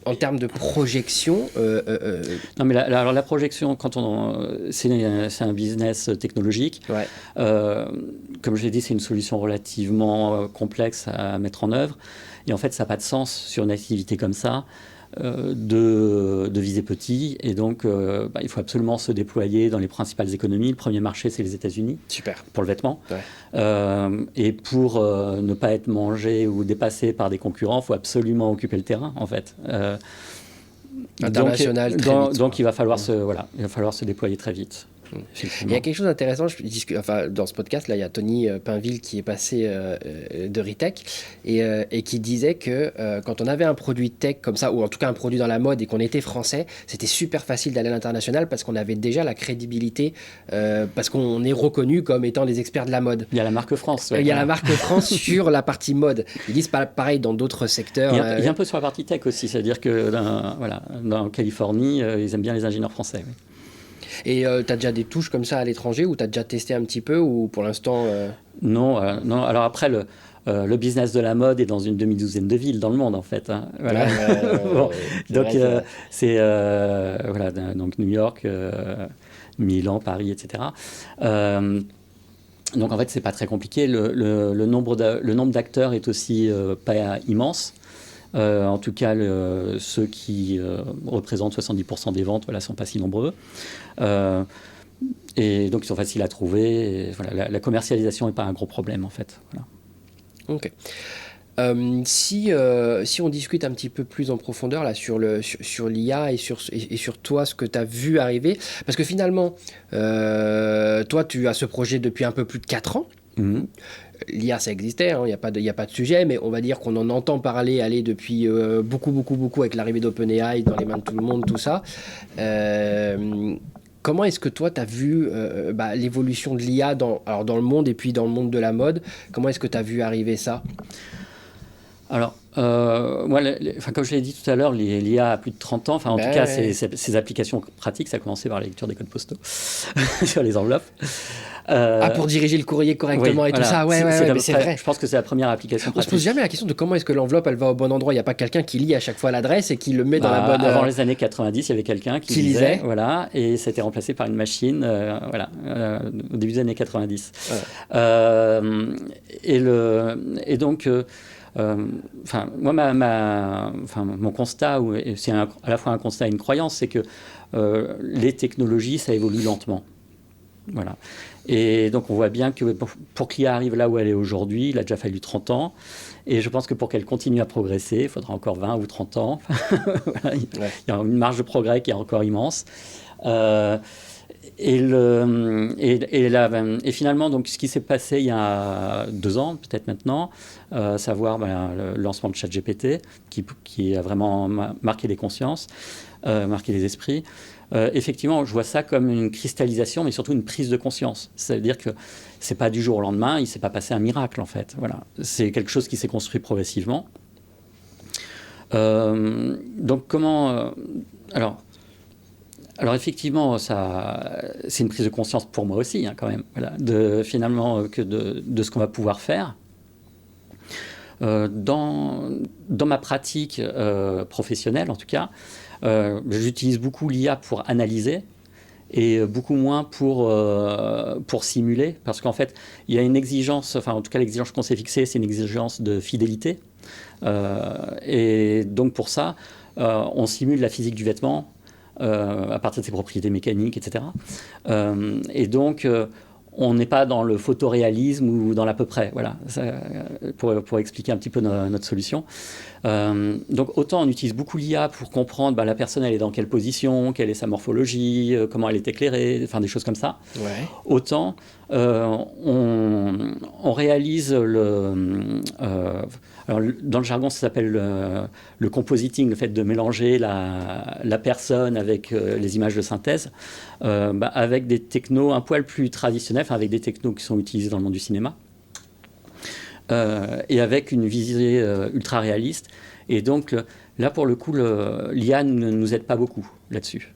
en termes de projection, non, mais alors la projection, c'est un business technologique. ouais, Euh, Comme je l'ai dit, c'est une solution relativement complexe à mettre en œuvre. Et en fait, ça n'a pas de sens sur une activité comme ça de viser petit. Et donc, il faut absolument se déployer dans les principales économies. Le premier marché, c'est les États-Unis super. pour le vêtement. Ouais. Et pour ne pas être mangé ou dépassé par des concurrents, il faut absolument occuper le terrain, en fait. International très vite. Donc il va falloir il va falloir se déployer très vite. Il y a quelque chose d'intéressant, enfin, dans ce podcast, là, il y a Tony Pinville qui est passé de Ritech et qui disait que quand on avait un produit tech comme ça, ou en tout cas un produit dans la mode et qu'on était français, c'était super facile d'aller à l'international parce qu'on avait déjà la crédibilité, parce qu'on est reconnu comme étant les experts de la mode. Il y a la marque France. Il y a la marque France sur la partie mode. Ils disent pareil dans d'autres secteurs. Il y a un peu sur la partie tech aussi, c'est-à-dire que dans Californie, ils aiment bien les ingénieurs français. Oui. Et tu as déjà des touches comme ça à l'étranger ou tu as déjà testé un petit peu ou pour l'instant Non, non. Alors après, le business de la mode est dans une demi-douzaine de villes dans le monde, en fait. Hein. Voilà. Bon. Donc, donc New York, Milan, Paris, etc. Donc, en fait, c'est pas très compliqué. Le nombre d'acteurs est aussi pas immense. En tout cas, ceux qui représentent 70% des ventes sont pas si nombreux. Et donc, ils sont faciles à trouver. Et, voilà, la commercialisation n'est pas un gros problème, en fait. Voilà. Ok. Si on discute un petit peu plus en profondeur là, sur l'IA et sur toi, ce que tu as vu arriver, parce que finalement, toi, tu as ce projet depuis un peu plus de 4 ans. Mmh. L'IA, ça existait, il n'y a pas de sujet, mais on va dire qu'on en entend parler depuis beaucoup avec l'arrivée d'OpenAI dans les mains de tout le monde, tout ça. Comment est-ce que toi, tu as vu l'évolution de l'IA dans le monde et puis dans le monde de la mode? Comment est-ce que tu as vu arriver ça? Alors, moi, comme je l'ai dit tout à l'heure, l'IA a plus de 30 ans. Enfin, en tout cas, ses applications pratiques, ça a commencé par la lecture des codes postaux sur les enveloppes. Pour diriger le courrier correctement et tout ça. Mais c'est vrai. Je pense que c'est la première application pratique. On se pose jamais la question de comment est-ce que l'enveloppe, elle va au bon endroit. Il n'y a pas quelqu'un qui lit à chaque fois l'adresse et qui le met dans la bonne... Avant les années 90, il y avait quelqu'un qui lisait. Voilà, et c'était remplacé par une machine au début des années 90. Et donc... moi, mon constat, c'est à la fois un constat et une croyance, c'est que les technologies, ça évolue lentement. Voilà. Et donc, on voit bien que pour que l'IA arrive là où elle est aujourd'hui, il a déjà fallu 30 ans. Et je pense que pour qu'elle continue à progresser, il faudra encore 20 ou 30 ans. Voilà, il y a une marge de progrès qui est encore immense. Et finalement, donc, ce qui s'est passé il y a 2 ans, peut-être maintenant, savoir le lancement de ChatGPT, qui a vraiment marqué les consciences, marqué les esprits. Effectivement, je vois ça comme une cristallisation, mais surtout une prise de conscience. C'est-à-dire que c'est pas du jour au lendemain, il s'est pas passé un miracle en fait. Voilà, c'est quelque chose qui s'est construit progressivement. Donc comment alors effectivement, c'est une prise de conscience pour moi aussi, quand même, de ce qu'on va pouvoir faire. Dans ma pratique professionnelle, en tout cas, j'utilise beaucoup l'IA pour analyser et beaucoup moins pour simuler, parce qu'en fait, il y a une exigence, en tout cas l'exigence qu'on s'est fixée, c'est une exigence de fidélité. Et donc pour ça, on simule la physique du vêtement, à partir de ses propriétés mécaniques, etc. Et donc, on n'est pas dans le photoréalisme ou dans l'à peu près, voilà, pour expliquer un petit peu notre solution. Donc, autant on utilise beaucoup l'IA pour comprendre la personne, elle est dans quelle position, quelle est sa morphologie, comment elle est éclairée, enfin des choses comme ça. Ouais. Autant on réalise alors, dans le jargon, ça s'appelle le compositing, le fait de mélanger la personne avec les images de synthèse, avec des technos un poil plus traditionnels, avec des technos qui sont utilisés dans le monde du cinéma, et avec une visée ultra réaliste. Et donc, là, pour le coup, l'IA ne nous aide pas beaucoup là-dessus.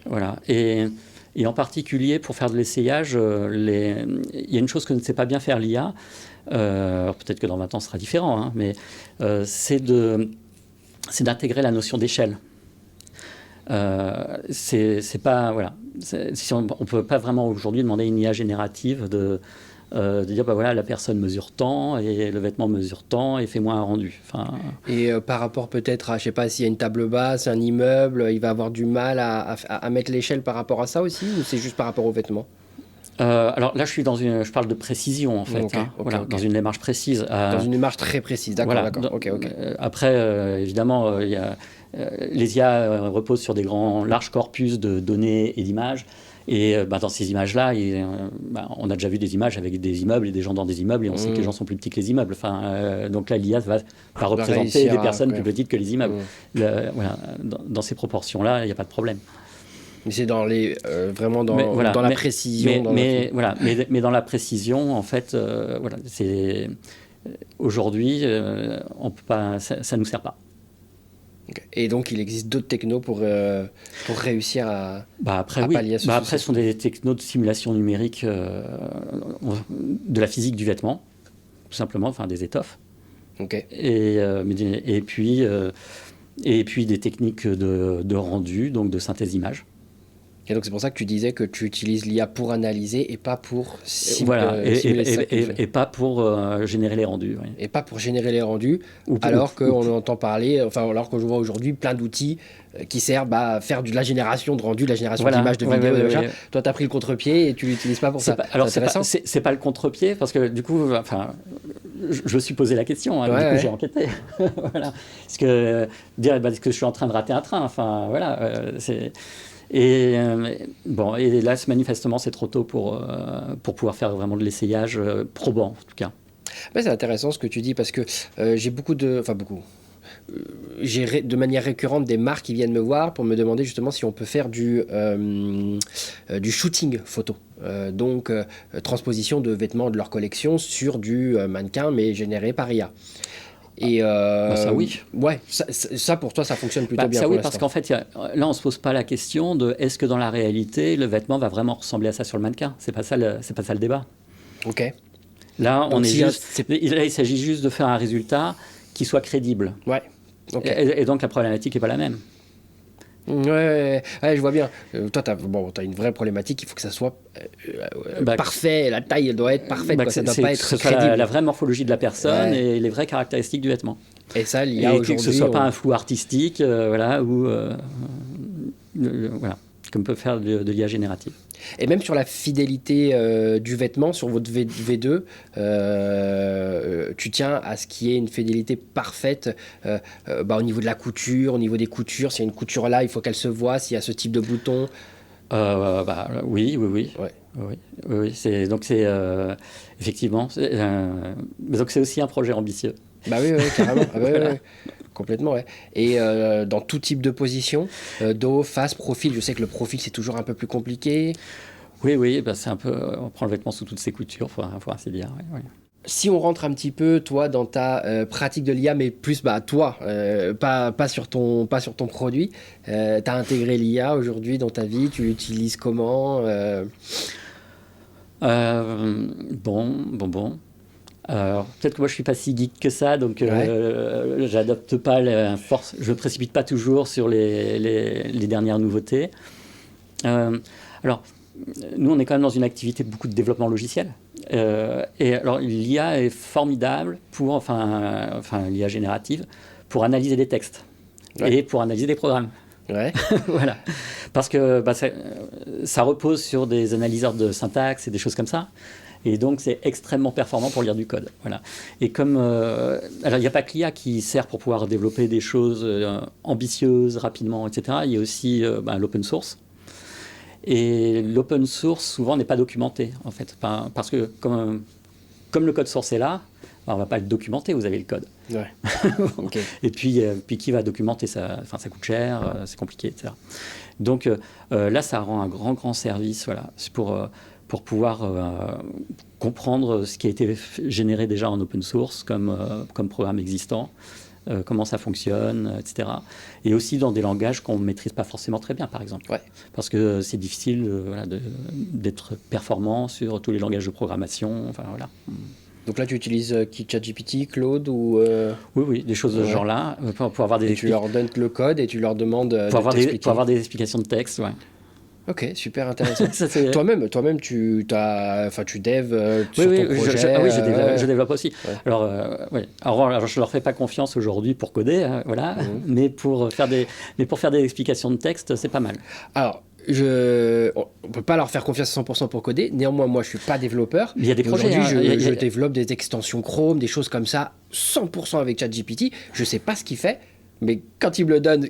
Voilà. Et Et en particulier, pour faire de l'essayage, il y a une chose que ne sait pas bien faire l'IA, peut-être que dans 20 ans ce sera différent, hein, mais c'est d'intégrer la notion d'échelle. C'est pas, voilà, si on ne peut pas vraiment aujourd'hui demander à une IA générative de dire bah voilà, la personne mesure tant et le vêtement mesure tant et fais-moi un rendu. Enfin, Et par rapport peut-être à, je sais pas, s'il y a une table basse, un immeuble, il va avoir du mal à mettre l'échelle par rapport à ça aussi, ou c'est juste par rapport aux vêtements? alors là, je parle de précision en fait, Ok, hein, ok, voilà, ok. dans une démarche précise. Dans une démarche très précise, d'accord, Voilà. d'accord, ok, ok. Après, évidemment, les IA reposent sur des larges corpus de données et d'images. Et dans ces images-là, on a déjà vu des images avec des immeubles et des gens dans des immeubles, et on sait que les gens sont plus petits que les immeubles. Enfin, donc là, l'IA va représenter réussir des à, personnes ouais. plus petites que les immeubles. Voilà, dans ces proportions-là, il n'y a pas de problème. Mais c'est dans les, vraiment dans, Mais, voilà, dans la précision. mais dans la précision, en fait, voilà, aujourd'hui, on peut pas, ça nous sert pas. Okay. Et donc, il existe d'autres technos pour réussir à pallier à ce souci. Après, ce sont des technos de simulation numérique de la physique du vêtement, tout simplement, enfin des étoffes. Okay. Et puis des techniques de rendu, donc de synthèse d'image. Et donc, c'est pour ça que tu disais que tu utilises l'IA pour analyser et pas pour simuler ça. Et pas pour générer les rendus. Oui. Et pas pour générer les rendus, alors qu'on entend parler, enfin, alors que je vois aujourd'hui plein d'outils qui servent à faire de la génération de rendus, de la génération d'images, de vidéos, de machin. Toi, tu as pris le contre-pied et tu l'utilises pas pour ça. Alors, c'est pas le contre-pied, parce que du coup, enfin, je me suis posé la question, hein, du coup, j'ai enquêté. Voilà. Parce que dire est-ce que je suis en train de rater un train, enfin, voilà, c'est... Et là, manifestement, c'est trop tôt pour pouvoir faire vraiment de l'essayage probant, en tout cas. C'est intéressant ce que tu dis, parce que j'ai de manière récurrente des marques qui viennent me voir pour me demander justement si on peut faire du shooting photo. Donc, transposition de vêtements de leur collection sur du mannequin, mais généré par IA. Et ça oui. Ouais, ça pour toi ça fonctionne plutôt bien. Ça oui, parce qu'en fait là on se pose pas la question de est-ce que dans la réalité le vêtement va vraiment ressembler à ça sur le mannequin. C'est pas ça le débat. Ok. Là il s'agit juste de faire un résultat qui soit crédible. Ouais. Okay. Et donc la problématique est pas la même. Ouais, je vois bien. Toi, t'as une vraie problématique. Il faut que ça soit parfait. La taille, elle doit être parfaite. Ça doit pas être crédible. La vraie morphologie de la personne et les vraies caractéristiques du vêtement. Et ça, il y a aujourd'hui. Que ce soit pas un flou artistique, voilà, ou voilà, comme peut faire de l'IA générative. Et même sur la fidélité du vêtement, sur votre V2, tu tiens à ce qu'il y ait une fidélité parfaite au niveau de la couture, au niveau des coutures. S'il y a une couture là, il faut qu'elle se voie. S'il y a ce type de bouton. Oui. Ouais. Oui, donc c'est effectivement. Donc c'est aussi un projet ambitieux. Oui, carrément. Voilà. Ouais. Complètement, ouais. Et dans tout type de position, dos, face, profil, je sais que le profil c'est toujours un peu plus compliqué. Oui, c'est un peu, on prend le vêtement sous toutes ses coutures, faut ainsi dire. Oui. Si on rentre un petit peu, toi, dans ta pratique de l'IA, mais plus toi, pas sur ton produit, tu as intégré l'IA aujourd'hui dans ta vie, tu l'utilises comment Bon. Alors, peut-être que moi je suis pas si geek que ça, donc j'adopte pas je me précipite pas toujours sur les dernières nouveautés. Alors, nous on est quand même dans une activité de beaucoup de développement logiciel. Et alors l'IA est formidable l'IA générative pour analyser des textes et pour analyser des programmes. Ouais. Voilà. Parce que ça repose sur des analyseurs de syntaxe et des choses comme ça. Et donc, c'est extrêmement performant pour lire du code. Voilà. Et comme... alors, il n'y a pas que l'IA qui sert pour pouvoir développer des choses ambitieuses, rapidement, etc. Il y a aussi l'open source. Et l'open source, souvent, n'est pas documenté, en fait. Parce que comme le code source est là, on ne va pas le documenter, vous avez le code. Ouais. Okay. Et puis qui va documenter ça coûte cher, c'est compliqué, etc. Donc, là, ça rend un grand service, voilà, pour pouvoir comprendre ce qui a été généré déjà en open source comme programme existant comment ça fonctionne, etc. Et aussi dans des langages qu'on ne maîtrise pas forcément très bien, par exemple. Ouais. Parce que c'est difficile d'être performant sur tous les langages de programmation. Enfin, voilà. Donc là, tu utilises qui, ChatGPT, Claude ou Oui, des choses de ce genre-là, pour avoir des tu leur donnes le code et tu leur demandes pour t'expliquer. avoir des explications de texte, ouais. Ok, super intéressant. Ça, Toi-même, tu dev sur oui, ton projet. oui, je développe aussi. Ouais. Alors, je leur fais pas confiance aujourd'hui pour coder, voilà, mais pour faire des explications de texte, c'est pas mal. Alors, on peut pas leur faire confiance à 100% pour coder. Néanmoins, moi, je suis pas développeur. Mais il y a des projets. Aujourd'hui, je développe des extensions Chrome, des choses comme ça, 100% avec ChatGPT. Je sais pas ce qu'il fait. Mais quand il me le donne,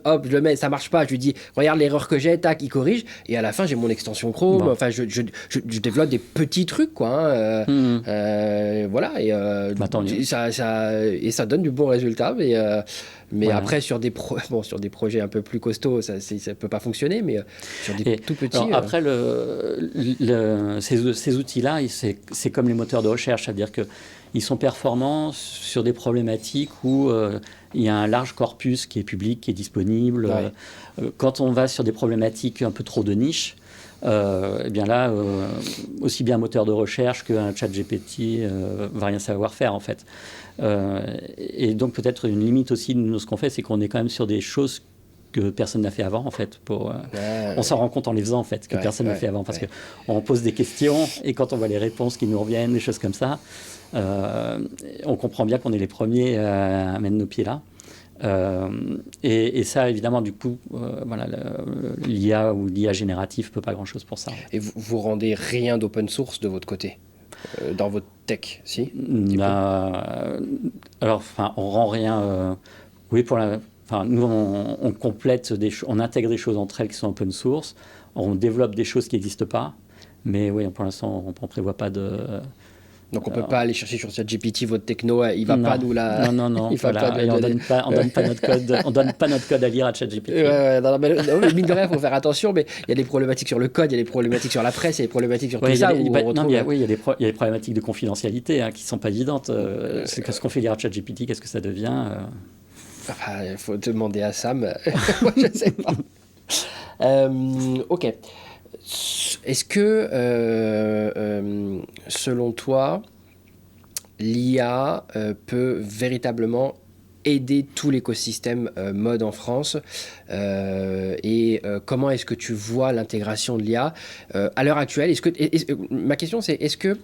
hop, je le mets, ça marche pas, je lui dis, regarde l'erreur que j'ai, tac, il corrige, et à la fin, j'ai mon extension Chrome, Bon. enfin, je développe des petits trucs, quoi, voilà, et ça donne du bon résultat, mais Voilà. après, sur des projets un peu plus costauds, ça peut pas fonctionner, mais sur des tout petits... Alors, après, ces outils-là, c'est comme les moteurs de recherche, c'est-à-dire qu'ils sont performants sur des problématiques où il y a un large corpus qui est public, qui est disponible. Ouais. Quand on va sur des problématiques un peu trop de niche, eh bien là, aussi bien un moteur de recherche qu'un chat GPT va rien savoir faire, en fait. Et donc, peut-être une limite aussi de ce qu'on fait, c'est qu'on est quand même sur des choses que personne n'a fait avant, en fait. On s'en rend compte en les faisant, en fait, que personne n'a fait avant. Parce qu'on pose des questions, et quand on voit les réponses qui nous reviennent, des choses comme ça, on comprend bien qu'on est les premiers à mettre nos pieds là. Et ça, évidemment, du coup, voilà, l'IA ou l'IA générative ne peut pas grand-chose pour ça. Et vous rendez rien d'open source de votre côté dans votre tech, si Alors, on rend rien... oui, nous, on complète on intègre des choses entre elles qui sont open source, on développe des choses qui n'existent pas, mais oui, pour l'instant, on ne prévoit pas de... Donc on ne peut pas aller chercher sur ChatGPT votre techno, il va pas nous la... Non, voilà, on donne pas notre code, on donne pas notre code à lire à ChatGPT. Mais mine de rien, il faut faire attention, mais il y a des problématiques sur le code, il y a des problématiques sur la presse, il y a des problématiques sur tout ça. Il y a des problématiques de confidentialité qui ne sont pas évidentes. C'est ce qu'on fait lire à ChatGPT, qu'est-ce que ça devient il faut demander à Sam. Moi, je ne sais pas. Ok. Est-ce que, selon toi, l'IA peut véritablement aider tout l'écosystème mode en France et comment est-ce que tu vois l'intégration de l'IA à l'heure actuelle? Ma question c'est, est-ce que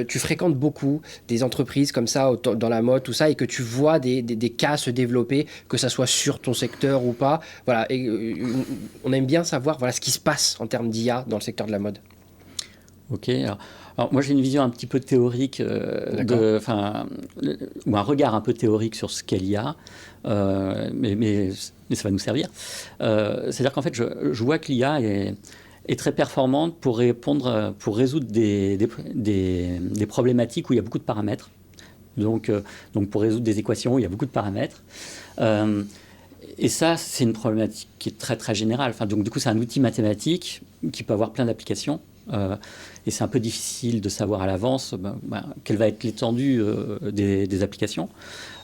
tu fréquentes beaucoup des entreprises comme ça dans la mode, tout ça, et que tu vois des cas se développer, que ça soit sur ton secteur ou pas? Voilà, on aime bien savoir ce qui se passe en termes d'IA dans le secteur de la mode. Ok, alors moi j'ai une vision un petit peu théorique, ou un regard un peu théorique sur ce qu'est l'IA, mais ça va nous servir. C'est-à-dire qu'en fait je vois que l'IA est très performante pour résoudre des problématiques où il y a beaucoup de paramètres. Donc pour résoudre des équations où il y a beaucoup de paramètres. Et ça, c'est une problématique qui est très très générale. Donc du coup, c'est un outil mathématique qui peut avoir plein d'applications. Et c'est un peu difficile de savoir à l'avance quelle va être l'étendue des applications.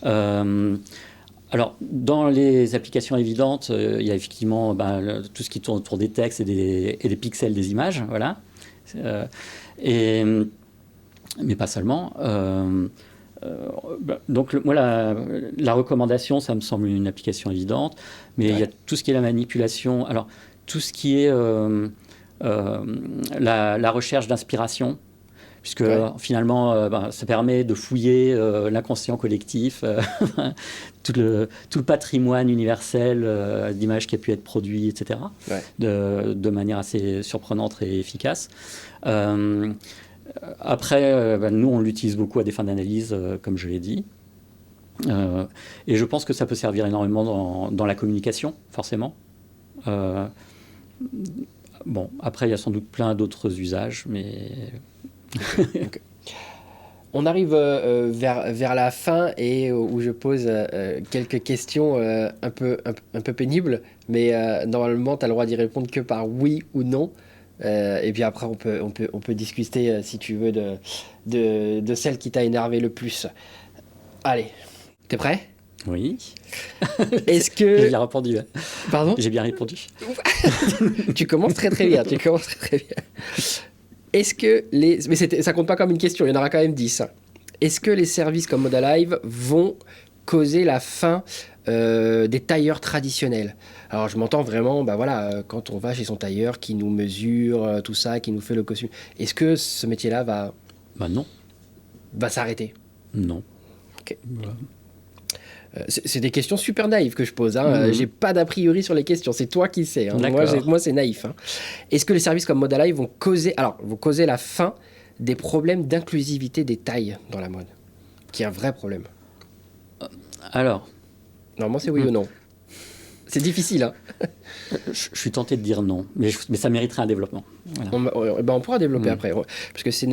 Alors, dans les applications évidentes, il y a effectivement tout ce qui tourne autour des textes et des pixels des images, voilà. Mais pas seulement. Donc, moi, la recommandation, ça me semble une application évidente, mais il y a tout ce qui est la manipulation. Alors, tout ce qui est... la recherche d'inspiration, puisque finalement ça permet de fouiller l'inconscient collectif, tout le patrimoine universel d'images qui a pu être produit, etc., de manière assez surprenante et efficace. Après, nous on l'utilise beaucoup à des fins d'analyse, comme je l'ai dit. Et je pense que ça peut servir énormément dans la communication, forcément. Bon, après, il y a sans doute plein d'autres usages, mais... Okay. On arrive vers la fin et où je pose quelques questions un peu pénibles, mais normalement, tu as le droit d'y répondre que par oui ou non. Et puis après, on peut discuter, si tu veux, de celle qui t'a énervé le plus. Allez, T'es prêt? Oui. Est-ce J'ai que... bien répondu. Pardon? J'ai bien répondu. Tu commences très très bien, tu commences très très bien. Est-ce que les... Mais ça compte pas comme une question, il y en aura quand même 10. Hein. Est-ce que les services comme Modalive vont causer la fin des tailleurs traditionnels? Alors je m'entends vraiment, bah voilà, quand on va chez son tailleur qui nous mesure, tout ça, qui nous fait le costume. Est-ce que ce métier-là Bah non, va s'arrêter? non. Ok. Voilà. C'est des questions super naïves que je pose. Hein. J'ai pas d'a priori sur les questions. C'est toi qui sais. Hein. Moi, c'est naïf. Hein. Est-ce que les services comme Modalive vont causer la fin des problèmes d'inclusivité des tailles dans la mode, qui est un vrai problème? Alors, Normalement, c'est oui ou non. C'est difficile. Hein. je suis tenté de dire non, mais ça mériterait un développement. Voilà. On pourra développer après, parce que c'est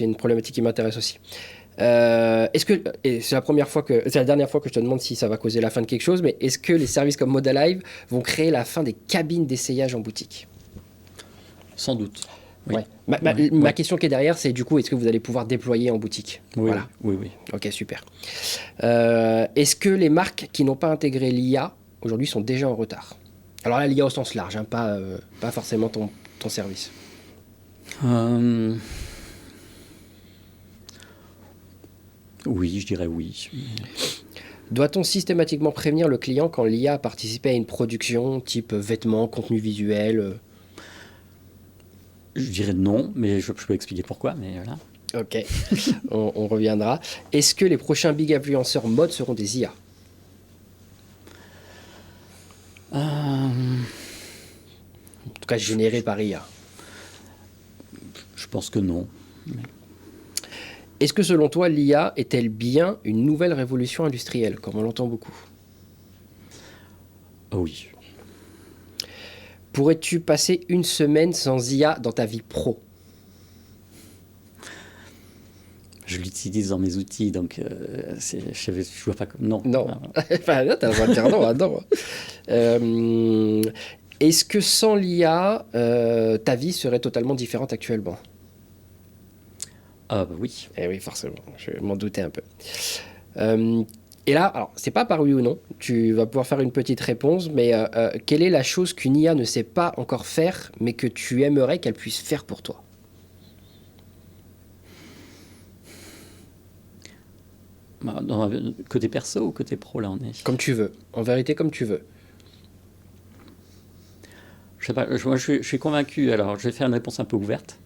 une problématique qui m'intéresse aussi. Est-ce que, et c'est la dernière fois que je te demande si ça va causer la fin de quelque chose, mais est-ce que les services comme Modalive vont créer la fin des cabines d'essayage en boutique? Sans doute. Oui. Ouais. Ma question qui est derrière, c'est du coup, est-ce que vous allez pouvoir déployer en boutique? Oui, Voilà. oui. Ok, super. Est-ce que les marques qui n'ont pas intégré l'IA aujourd'hui sont déjà en retard? Alors là, l'IA au sens large, hein, pas forcément ton service. Oui, je dirais oui. Doit-on systématiquement prévenir le client quand l'IA a participé à une production type vêtements, contenu visuel? Je dirais non, mais je peux expliquer pourquoi, mais voilà. Ok, on reviendra. Est-ce que les prochains big influenceurs mode seront des IA? En tout cas, générés par IA. Je pense que non. Est-ce que selon toi, l'IA est-elle bien une nouvelle révolution industrielle, comme on l'entend beaucoup? Oh oui. Pourrais-tu passer une semaine sans IA dans ta vie pro? Je l'utilise dans mes outils, donc je vois pas comme... Non. Non. Enfin, là, t'as le droit de dire non. Hein, non. Est-ce que sans l'IA, ta vie serait totalement différente actuellement? Ah bah oui. Eh oui, forcément. Je m'en doutais un peu. Et là, alors, c'est pas par oui ou non. Tu vas pouvoir faire une petite réponse, mais quelle est la chose qu'une IA ne sait pas encore faire, mais que tu aimerais qu'elle puisse faire pour toi? Côté perso ou côté pro, là, on est... Comme tu veux. En vérité, comme tu veux. Je sais pas, moi, je suis convaincu, alors je vais faire une réponse un peu ouverte,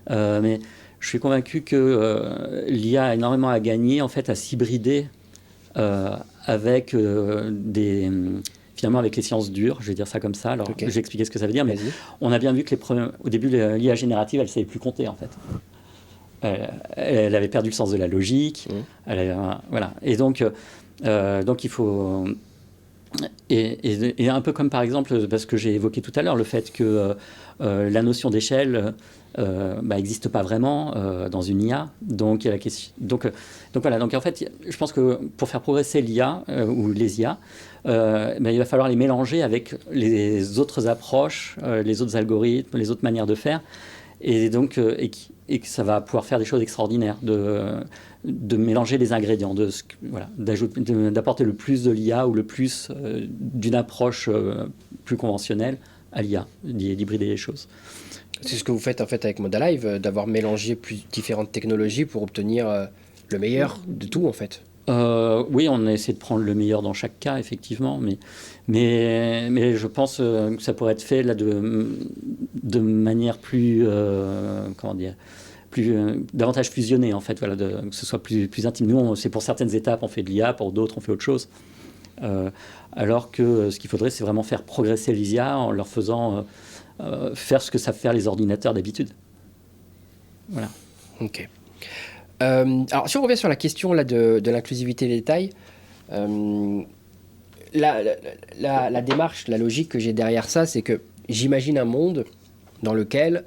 mais je suis convaincu que l'IA a énormément à gagner, en fait, à s'hybrider avec finalement avec les sciences dures, je vais dire ça comme ça. Alors, Okay. je vais expliquer ce que ça veut dire, mais on a bien vu que au début, l'IA générative, elle ne savait plus compter, en fait. Elle avait perdu le sens de la logique. Voilà. Et donc il faut... Et un peu comme, par exemple, parce que j'ai évoqué tout à l'heure, le fait que la notion d'échelle n'existe pas vraiment dans une IA. Donc, il y a la question... donc voilà. Donc, en fait, je pense que pour faire progresser l'IA ou les IA, il va falloir les mélanger avec les autres approches, les autres algorithmes, les autres manières de faire. Et donc, et que ça va pouvoir faire des choses extraordinaires, de mélanger les ingrédients, d'apporter le plus de l'IA ou le plus d'une approche plus conventionnelle à l'IA, d'hybrider les choses. C'est ce que vous faites en fait avec Modalive, d'avoir mélangé différentes technologies pour obtenir le meilleur de tout en fait. Oui, on a essayé de prendre le meilleur dans chaque cas, effectivement, mais je pense que ça pourrait être fait là de manière plus, comment dire, davantage fusionnée en fait, voilà, que ce soit plus intime. Nous, c'est pour certaines étapes, on fait de l'IA, pour d'autres, on fait autre chose. Alors que ce qu'il faudrait, c'est vraiment faire progresser les IA en leur faisant faire ce que savent faire les ordinateurs d'habitude. Voilà. Ok. Alors, si on revient sur la question là, de l'inclusivité des tailles, la démarche, la logique que j'ai derrière ça, c'est que j'imagine un monde dans lequel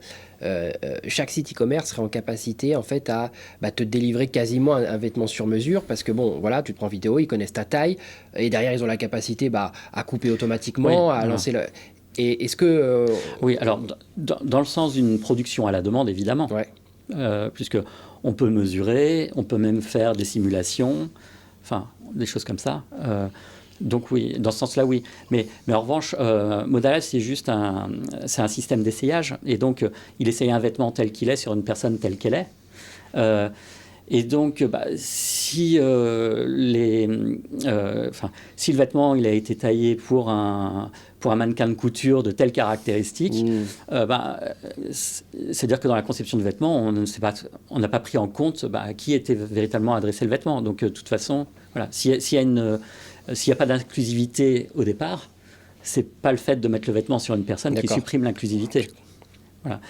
chaque site e-commerce serait en capacité en fait à te délivrer quasiment un vêtement sur mesure, parce que bon, voilà, tu te prends vidéo, ils connaissent ta taille, et derrière ils ont la capacité à couper automatiquement, à lancer le... Et est-ce que... Oui, alors dans le sens d'une production à la demande, évidemment, puisque on peut mesurer, on peut même faire des simulations. Enfin, des choses comme ça. Donc oui, dans ce sens-là, oui. Mais en revanche, Modalive, c'est juste un système d'essayage. Et donc, il essaye un vêtement tel qu'il est sur une personne telle qu'elle est. Et donc, si si le vêtement il a été taillé pour un mannequin de couture de telles caractéristiques, c'est-à-dire que dans la conception de vêtements, on n'a pas pris en compte à qui était véritablement adressé le vêtement. Donc, de toute façon, voilà, s'il n'y a pas d'inclusivité au départ, c'est pas le fait de mettre le vêtement sur une personne qui supprime l'inclusivité. Voilà.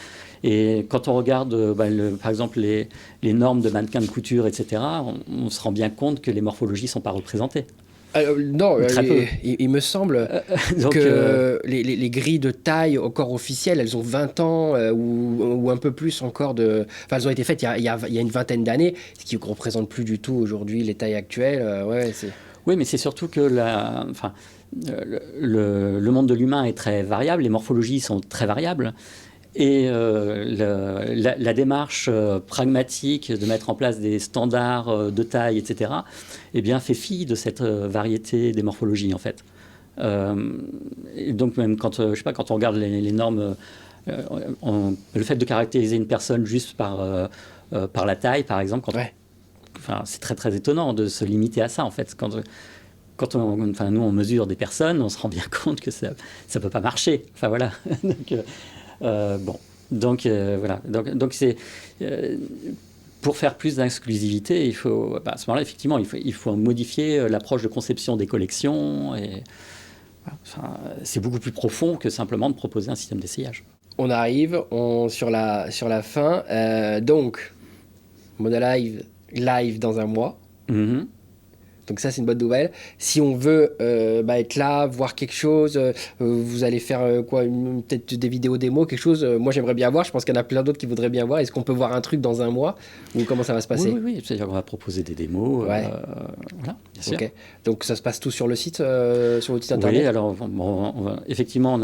Et quand on regarde, par exemple, les normes de mannequins de couture, etc., on se rend bien compte que les morphologies ne sont pas représentées. Non, il me semble que les grilles de taille au corps officiel, elles ont 20 ans ou un peu plus encore de... Enfin, elles ont été faites il y a une vingtaine d'années, ce qui ne représente plus du tout aujourd'hui les tailles actuelles. Oui, mais c'est surtout que le monde de l'humain est très variable, les morphologies sont très variables. Et la démarche pragmatique de mettre en place des standards de taille, etc., eh bien, fait fi de cette variété des morphologies, en fait. Et donc, même quand on regarde les normes, le fait de caractériser une personne juste par la taille, par exemple, c'est très, très étonnant de se limiter à ça, en fait. Quand nous, on mesure des personnes, on se rend bien compte que ça ne peut pas marcher. Enfin, voilà. Donc, voilà. Donc c'est pour faire plus d'inclusivité, il faut à ce moment-là effectivement il faut modifier l'approche de conception des collections et c'est beaucoup plus profond que simplement de proposer un système d'essayage. On arrive sur la fin. Donc Modalive live dans un mois. Mm-hmm. Donc ça, c'est une bonne nouvelle. Si on veut être là, voir quelque chose, vous allez faire peut-être des vidéos démos, quelque chose. Moi, j'aimerais bien voir. Je pense qu'il y en a plein d'autres qui voudraient bien voir. Est-ce qu'on peut voir un truc dans un mois ou comment ça va se passer ? Oui. C'est-à-dire qu'on va proposer des démos. Voilà, bien sûr. Okay. Donc ça se passe tout sur le site, sur votre site internet ? Oui, alors effectivement,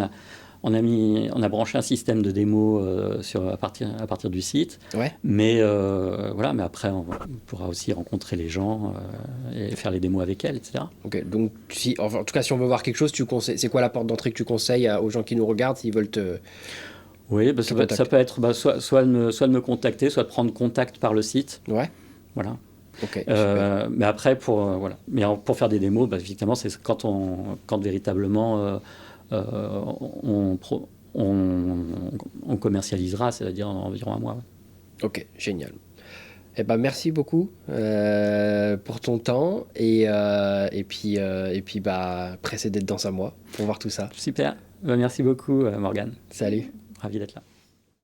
on a branché un système de démo à partir du site. Ouais. Mais mais après, on pourra aussi rencontrer les gens et faire les démos avec elles, etc. Ok. Donc, en tout cas, si on veut voir quelque chose, c'est quoi la porte d'entrée que tu conseilles aux gens qui nous regardent s'ils veulent te... Oui, ça peut être soit de me contacter, soit de prendre contact par le site. Ouais. Voilà. Ok. Mais après, pour faire des démos, effectivement, c'est quand véritablement... on commercialisera, c'est-à-dire en environ un mois. Ok, génial. Merci beaucoup pour ton temps et puis pressé d'être dans un mois pour voir tout ça. Super, merci beaucoup Morgane. Salut. Ravi d'être là.